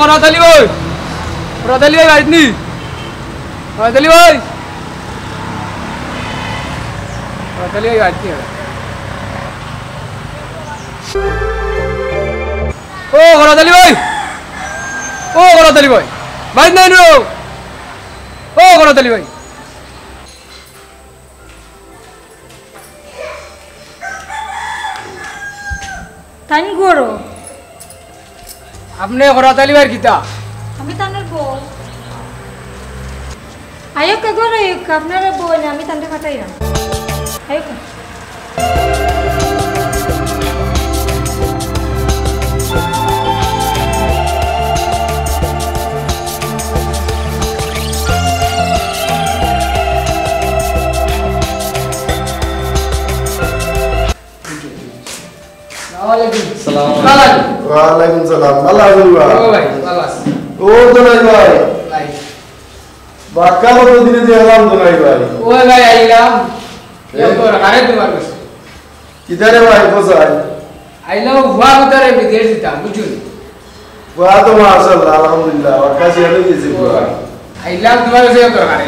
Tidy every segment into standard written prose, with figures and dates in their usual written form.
khorath ali bhai barit ni khorath ali bhai barit ni o khorath ali bhai barit nai no o khorath ali bhai tani goro আপনি khorath ali bhai kita আমি তানের বউ আয়ো কে গরে আপনারা বউ না আমি তানতে ফাটাইরাম আয়ো Waalaikum salam. Alhamdulillah. Oh bhai, balas. Oh Donai bhai. Bhai. Bakka কত দিনে দেখলাম Donai bhai. Oh bhai আইলাম। এরপর আরে তোমার কাছে। কিদারে ভাই কোথায়? আইলাম ওয়া ভিতরে বিদেশ দিতাম বুঝুন। ওয়া তো মাশাআল্লাহ আলহামদুলিল্লাহ আকাশে এনে দিয়েছে পুরো। আইলাম তোমার কাছে দরকার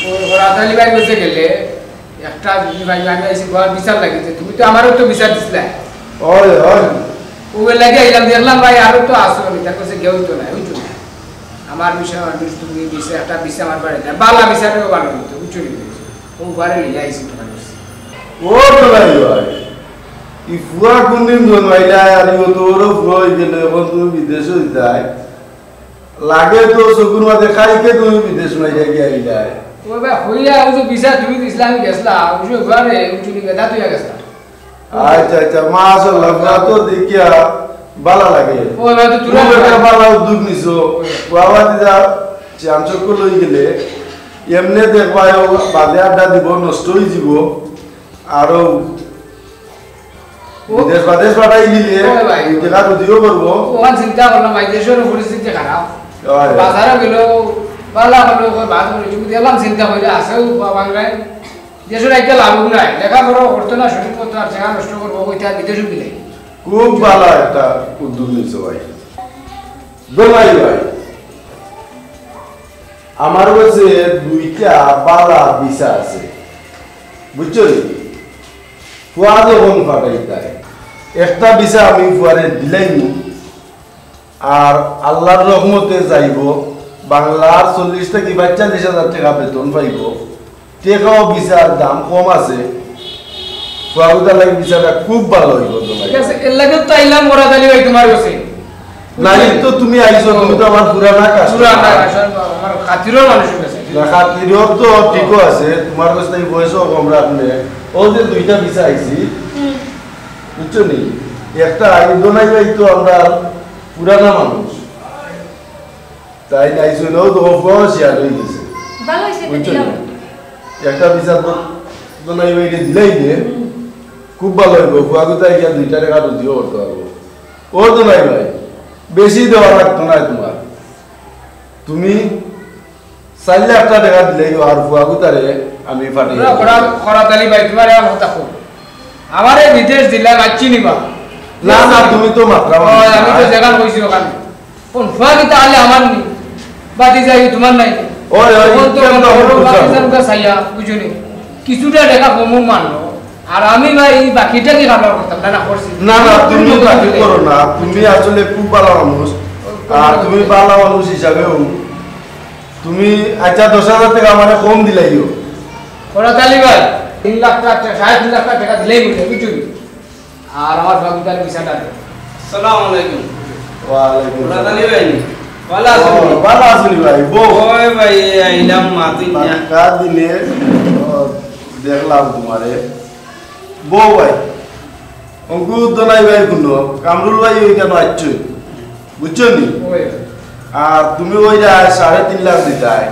ও khorath ali bhai কাছে গেলে একটা ভাই আমি এসে ঘর বিচার লাগিছে তুমি তো আমারও তো বিচার দিছিলা। ওই ওকে লাগে আইলাম দেখলাম ভাই আরো তো আসো আমি তার কাছে গেও তো না বুঝছো আমার বিষয় মানুষ তুমি বিষয় একটা বিষয় আমার বাড়ি না বালা বিষয়টাও ভালো হতো বুঝছো ও ঘরে নিয়ে আইছি তোমার কাছে ও Donai bhai ই ফুয়া কোনদিন জন্মাইলা আর ও তোরও ফুয়া হয়ে গেলে এখন তুমি বিদেশে যাই লাগে তো চকুর মাঝে খাইকে তুমি বিদেশ মাইয়া গিয়া ও ভাই হইয়া ও যে বিষয় তুমি ইসলামী গেছলা ও যে ঘরে উঠুনি গেদা তুই গেছলা আচ্ছা আচ্ছা মাশাআল্লাহ ফুয়া তো দেখিয়া ভালো লাগে ও ভাই তো তুই একটা ভালো উদ্যোগ নিছো বাবা দিদা চামচক লই গেলে এমনে দেখবাই বাদে আড্ডা দিব নষ্ট হয়ে যাব আরো বিদেশ পাঠাই দিলে টাকা দিও করবো ওখান চিন্তা করলাম ভাই দেশের পরিস্থিতি খারাপ বাজারে গেল বালা হলো বাদ করে যদি এলাম চিন্তা করে আসেও বাংলায় দেশের একটা লাভ নাই লেখাপড়া করতো না শরীর করতো আর জায়গা নষ্ট করবো ওইটা বিদেশে গেলে খুব ভালো একটা উদ্যোগ নিছো ভাই Donai ভাই আমার কাছে দুইটা বালা ভিসা আছে বুঝছো ফুয়া যখন ফাটাই দেয় একটা ভিসা আমি ফুয়ারে দিলাইনি আর আল্লাহর রহমতে যাইব বাংলার 40 থেকে 42,000 টাকা বেতন পাইব টেকাও ভিসার দাম কম আছে ফুয়াগুদার লাগে ভিসাটা খুব ভালো হইব Donai ঠিক আছে এর লাগে তো আইলাম khorath ali bhai তোমার কাছে নাই তো তুমি আইছো তুমি তো আমার পুরানা কাস্টমার আমার খাতিরও মানুষের কাছে না খাতিরও তো ঠিকও আছে তোমার কাছে বয়সও কম রাখলে ও যে দুইটা ভিসা আইছি বুঝছো নি একটা Donai ভাই তো আমরা পুরানা মানুষ তাই আইছো না তো বয়স আর হয়ে গেছে ভালো হইছে তো দিলাম একটা ভিসা তো Donai ভাইকে দিলাই দে খুব ভালো হইব ফুয়াগুতাই গিয়া 2 টাকা দিও করতে পারবো ও Donai ভাই বেশি দেওয়া লাগতো না তোমার তুমি 4 লাখ টাকা দিলেই আর ফুয়াগুতারে আমি পাঠিয়ে khorath ali bhai তোমার আর কথা কো আমারে বিদেশ দিলাম আচ্ছি নিবা না না তুমি তো মাত্রা আমি তো জায়গা কইছি ওখানে কোন ফুয়া কি তাহলে আমার নি বাদি যাই তোমার নাই ওই তো বাকিজন কা সাইয়া বুঝুনি কিছুটা টাকা কম মানলো আর আমি ভাই বাকিটা কি খাবার করতাম না করছি না না তুমি বাকি করো না তুমি আসলে খুব ভালো মানুষ আর তুমি ভালো মানুষ হিসাবেও তুমি আচ্ছা 10,000 টাকা আমারে কম দিলাইও khorath ali bhai 3 লাখ টাকা 3.5 লাখ টাকা দিলেই বলে বুঝুনি আর আমার বাকিটার বিষয়টা আসসালামু আলাইকুম ওয়ালাইকুম khorath ali bhai ভালো আছি ভাই বউ ওই ভাই আইলাম মাতি না টাকা দিলে দেখলাম তোমারে বউ ভাই অঙ্কু Donai ভাই কোনো কামরুল ভাই ওই কেন আইছো বুঝছো নি আর তুমি ওইটা 3.5 লাখ দিতাই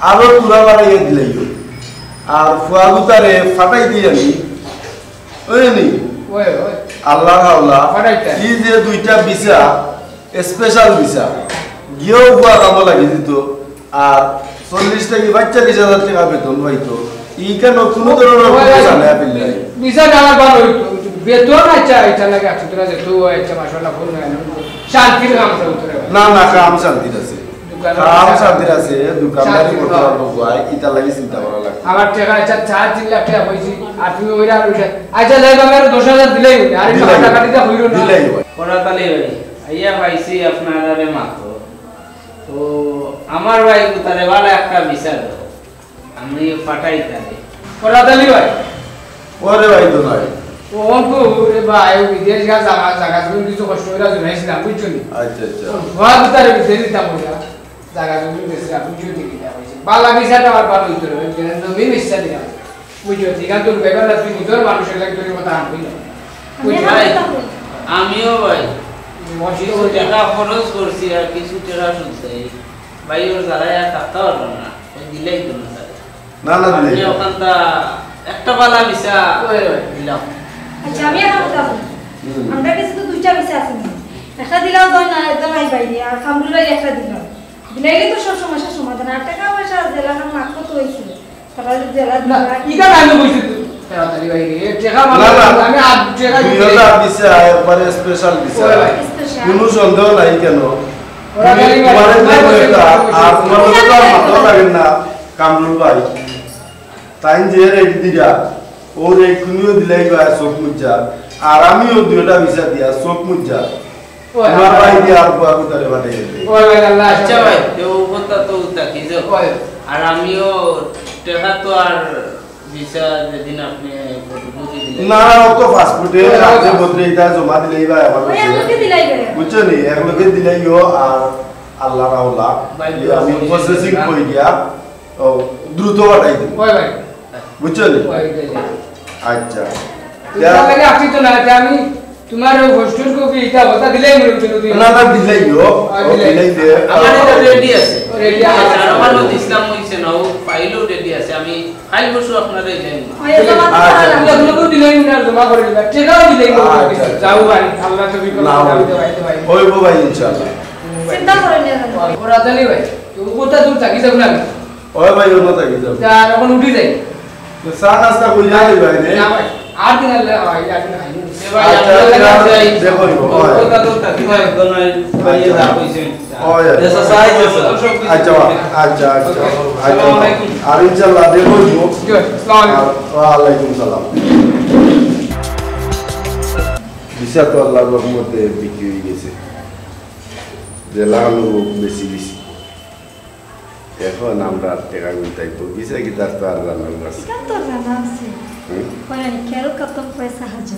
আরো পুরা বাড়াইয়া দিলাইও আর ফুয়াগুতারে ফাটাই দিই আমি ওই নি ওই ওই আল্লাহ হাওলা ফাটাইতা এই যে দুইটা ভিসা স্পেশাল ভিসা গিয়েও বুয়া কাম লাগি দিত আর 40 থেকে 42,000 টাকা বেতন পাইতো ই কেন কোনো ধরনের ভিসা না পেলে ভিসা ডালা ভালো বেতন আচ্ছা এটা লাগে আছে তোরা যে তো আচ্ছা মাশাআল্লাহ ফোন না শান্তির কাম তো তোরা না না কাম শান্তি আছে কাম শান্তি আছে দোকানদারি করতে পারবো ভাই এটা লাগি চিন্তা করা লাগে আমার টাকা আচ্ছা 4-3 লাখ টাকা হইছি আর তুমি ওইরা আর ওইটা আচ্ছা যাইবা আমার 10,000 দিলেই হই আর এই টাকা দিতে হইলো না দিলেই হয় khorath ali bhai আইয়া পাইছি আপনারে মাত্র তো আমার ভাই তারে ভালো একটা ভিসা দাও আমি পাঠাইতাছি khorath ali ভাই ওরে ভাই তো নাই ও অঙ্কু রে ভাই বিদেশ গা জায়গা জমি কিছু কষ্ট হইরা জমাইছিলাম বুঝছনি আচ্ছা আচ্ছা ওয়া ভিতরে বিদেশ দিতাম ওইটা জায়গা জমি বেশিরা বুঝছনি কিটা হইছে বালা ভিসাটা আর ভালো হইতো রে জমি মিশা দিলাম বুঝছনি গান তোর বেগালা তুই ভিতর মানুষের লাগি তোর কথা আনবি না ভাই আমিও ভাই মসজিদ কিছু টাকা খরচ করছি আর কিছু টাকা শুনছে ভাই ওর জায়গায় আর থাকতে পারবো না ওই দিলেই তো না না না দিলেই ওখানটা একটা বালা ভিসা দিলাম আচ্ছা আমি এখন কথা বলি আমরা কাছে তো দুইটা বিষয় আছে একটা দিলাও দই না একদম আই বাইরে আর কামরুলাই একটা দিলাম দিলাইলে তো সব সমস্যার সমাধান আর টাকা পয়সা জেলা নাম মাত্র তো হইছিল তারা জেলা না ইটা আমি বুঝছি khorath ali ভাই রে টাকা মানে আমি আর টাকা দুইটা ভিসা একবারে স্পেশাল ভিসা কোনো সন্দেহ নাই কেন khorath ali ভাই আর তোমার তো মাথা লাগেন না কামরুল ভাই তাই যে রেট দিরা ও রেট কুনিও দিলাই বা চোখ মুজা আর আমিও দুইটা ভিসা দিয়া চোখ মুজা আমার ভাই দিয়া আর বুয়া ভিতরে বাড়াই দিতে ওই ভাই আল্লাহ আচ্ছা ভাই তো কথা তো তাকি যে আর আমিও টাকা তো আর ভিসা যেদিন আপনি বুঝি দিলেন না তো পাসপোর্টে আছে বদলে এটা জমা দিলেই বা আমার ওই আমাকে দিলাই গেল বুঝছো নি একলগে দিলাইও আর আল্লাহ রাওলা আমি প্রসেসিং কই দিয়া ও দ্রুত বাড়াই দিব ওই ভাই বুঝছো নি ওই গেছে আচ্ছা তোমার লাগে আপনি তো না আমি তোমার হোস্টেল কো কি এটা কথা দিলেই মরে চলো তুই না না দিলাইও ও দিলাই দে আমার এটা রেডি আছে রেডি আছে আর আমার ইসলাম হইছে না ও ফাইলও রেডি আছে আমি ফাইল বসু আপনারা দেন ওই জমা আপনি তো দিলেই না জমা করে দিবা টাকাও দিলেই যাও ভাই আল্লাহ তো বিকল দাও ভাই ভাই ওই ভাই ইনশাআল্লাহ চিন্তা করেন না khorath ali ভাই তুমি কোথা দূর থাকি যাব না ওই ভাই ওর মত কি যাব আর এখন উঠি যাই তো চা নাস্তা কই যাই ভাই নে না ভাই আর দিন আল্লাহ ভাই আর দিন খাইনি সে ভাই আপনারা যাই দেখো কথা তো তাকি ভাই দনাই ভাই যা কইছেন ওই দেশা সাই দেশা আচ্ছা আচ্ছা আচ্ছা আর ইনশাআল্লাহ দেখো আসসালামু আলাইকুম ওয়া আলাইকুম সালাম ভিসা তো আল্লাহর রহমতে বিক্রি হয়ে গেছে যে লাগানো বেশি বেশি এখন আমরা টাকা গুনতাই তো ভিসা কি তার তো আর জানার আছে কেন তো জানা আছে কোন কেরো কত পয়সা হাজে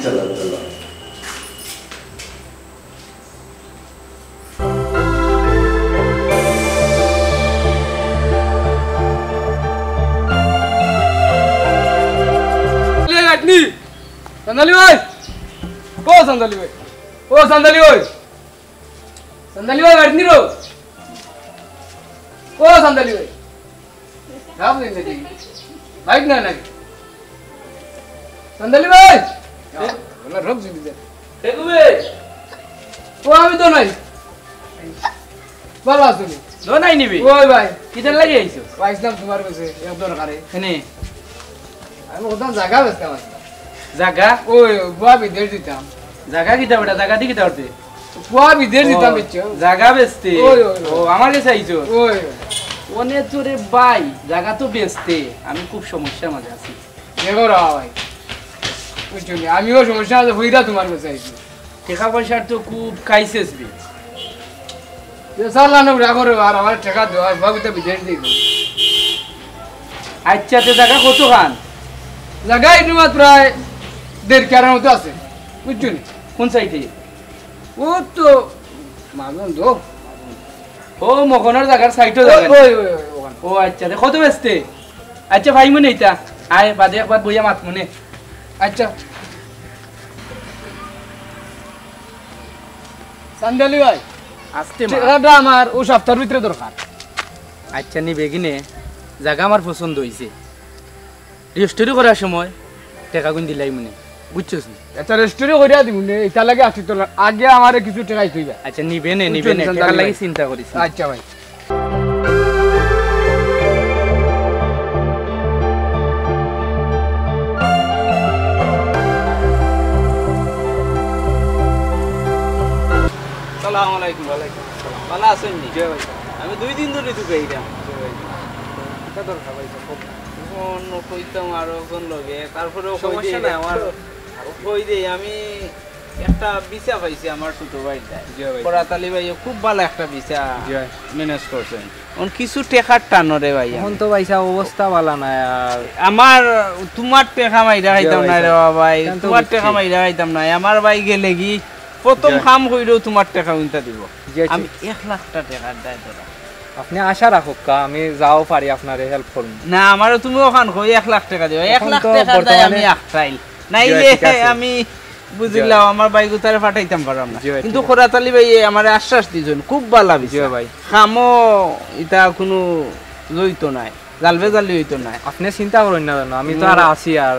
চলো চলো গাটনি সন্দালি ভাই ও সন্দালি ভাই ও সন্দালি ভাই সন্দালি ভাই গাটনি রো ও সন্দালি ভাই রাম দিন দেখি বাইক না নাকি সন্দালি ভাই না রোগ জিবি দে দেখবে ও আমি তো নাই ভালো আছো নো নাই নিবি ওই ভাই কিদার লাগি আইছো পাইছিলাম তোমার কাছে এক দরকারে এনে আমি ওটা জায়গা বেচতাম জায়গা ওই বুয়া বিদেশ দিতাম জায়গা কিটা বেটা জায়গা দি কিটা উঠতে বুয়া বিদেশ দিতাম বেচছো জায়গা বেচতে ওই, ওই, ও আমার কাছে আইছো ওই ওনে তোরে ভাই জায়গা তো বেচতে আমি খুব সমস্যার মাঝে আছি দেখো রা ভাই বুঝছো নি আমিও সমস্যা আছে হইরা তোমার কাছে আইছি টাকা পয়সার তো খুব ক্রাইসিস বে সালা না রাখো রে আর আমার টাকা দাও আর ভাবিতে বিদেশ দিই আচ্ছা তে জায়গা কত খান জায়গা একটু মাত্র প্রায় 1.5 কেরার মতো আছে বুঝছো নি কোন সাইডে ও তো মামুন দো ও মকনের জায়গার সাইডও ওই জায়গা ওই ওই ওখানে ও আচ্ছা তে কত বেচতে আচ্ছা ভাই মনে এইটা আয় বাদে একবার বইয়া মাত মনে আচ্ছা সন্দালি ভাই আসতে টাকাটা আমার ও সপ্তাহের ভিতরে দরকার আচ্ছা নিবে কিনে জায়গা আমার পছন্দ হয়েছে রেজিস্ট্রি করার সময় টাকা গুণ দিলাই মনে বুঝছস এটা রেস্টুরেন্ট কইরা দিমু নে এটা লাগে আসি তো আগে আমারে কিছু টাকাই তুইবা আচ্ছা নিবে নে টাকা লাগি চিন্তা করিস আচ্ছা ভাই আসসালামু আলাইকুম ওয়ালাইকুম ভালো আছেন নি জি ভাই আমি 2 দিন ধরে ঢুকাইলাম জি ভাই এটা দরকার ভাই খুব অন্য কইতাম আরো কোন লগে তারপরেও সমস্যা নাই আমার কই দেই আমি একটা ভিসা পাইছি আমার ছোট ভাইটা জি ভাই khorath ali ভাই খুব ভালো একটা ভিসা জি ম্যানেজ করছেন অন কিছু টাকার টানরে ভাই এখন তো ভাইসা অবস্থা ভালো না আর আমার তোমার টাকা মাইরা খাইতাম না রে ভাই তোমার টাকা মাইরা খাইতাম না আমার ভাই গেলে কি প্রথম কাম কইরো তোমার টাকা উনতা দিব আমি 1 লাখ টাকা দেই তোরা আপনি আশা রাখো কা আমি যাও পারি আপনারে হেল্প করব না আমারও তুমি ওখান কই 1 লাখ টাকা দিও 1 লাখ টাকা দেই আমি একটাইল নাইলে আমি বুঝিলাম আমার ভাই গুতারে পাঠাইতাম পারলাম না কিন্তু khorath ali ভাই আমারে আশ্বাস দিছেন খুব ভালো বিজি ভাই কামও এটা কোনো জড়িত নাই জালবে জালি হইতো না আপনি চিন্তা করেন না জানো আমি তো আর আছি আর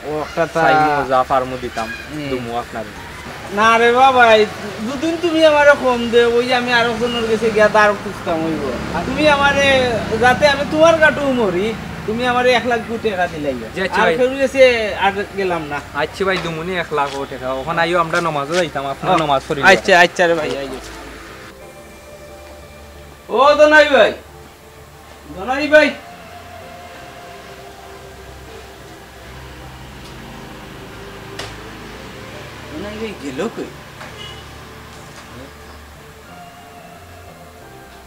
ও একটা টাইম যা ফার্মো দিতাম দুমু আপনারে না রে বাবা দুদিন তুমি আমারে কম দে ওই আমি আরো জনের কাছে গিয়া দার খুঁজতাম হইব তুমি আমারে যাতে আমি তোমার কাটু মরি তুমি আমারে 1 লাখ টাকা দিলাই আর ফেরু এসে আর গেলাম না আচ্ছা ভাই দুমুনি 1 লাখ টাকা ওখানে আইও আমরা নামাজে যাইতাম আপনার নামাজ পড়ি আচ্ছা আচ্ছা রে ভাই আইও ও দনাই ভাই দনাই ভাই দনাই ভাই গেল কই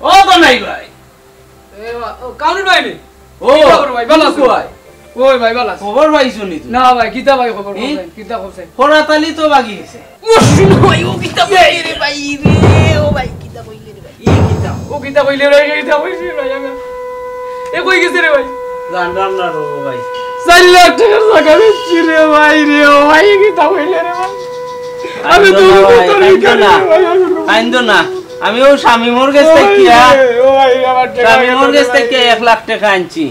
ও দনাই ভাই এ কাউনি ভাই নি ও খবর ভাই ভালো আছো ভাই ওই ভাই ভালো আছো খবর ভাই শুনি না ভাই কিতা ভাই খবর ভাই কিতা খবর khorath ali তো বাকি গেছে ভাই ও কিতা কইলে রে ভাই রে ও ভাই কিতা কইলে রে ভাই ও কিতা কইলে রে কিতা কইছে ভাই আমি এ কই গেছে রে ভাই জানলাম না রো ভাই 4 লাখ টাকা লাগাবে রে ভাই রে ও ভাই কিতা কইলে রে ভাই আমি তো আইন্দো না আমি ও শামিমুর কাছ থেকে ও ভাই আমার টাকা শামিমুর কাছ থেকে 1 লাখ টাকা আনছি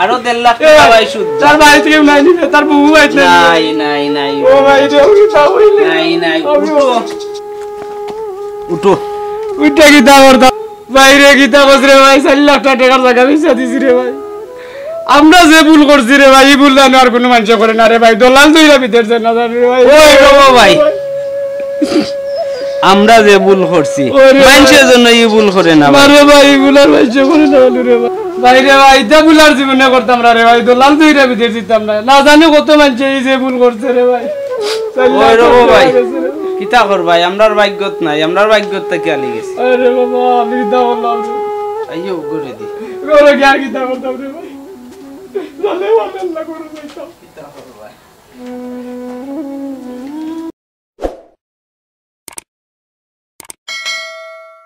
আরো 1.5 লাখ টাকা ভাই সুদ তার ভাই থেকে নাই নিবে তার বউ আইছে নাই নাই নাই ও ভাই রে কিতা কইলে নাই নাই উঠো উঠে কিতা করতা ভাই রে কিতা কইছ রে ভাই 4 লাখ টাকা লাগা বিছা দিছি রে ভাই আমরা যে ভুল করছি রে ভাই এই ভুল জানো আর কোনো মানুষ করে না রে ভাই দলাল দুইরা ভিতর যায় না রে ভাই ওই বাবা ভাই আমরা যে ভুল করছি মানুষের জন্য এই ভুল করে না আরে ভাই ভুলার মানুষ করে না রে ভাই ভাই রে ভাই এটা ভুলার জীবনে করতাম না রে ভাই দলাল দুইরা ভিতর দিতাম না না জানি কত মানুষ এই যে ভুল করছে রে ভাই ওই রবো ভাই কিতা কর ভাই আমরার ভাগ্যত নাই আমরার ভাগ্যত থেকে আলি গেছে আরে বাবা আমি দাও বললাম আইও করে দি করে কি আর কিতা করতাম রে ভাই জানে বলেন না করে যাইতাম কিতা কর ভাই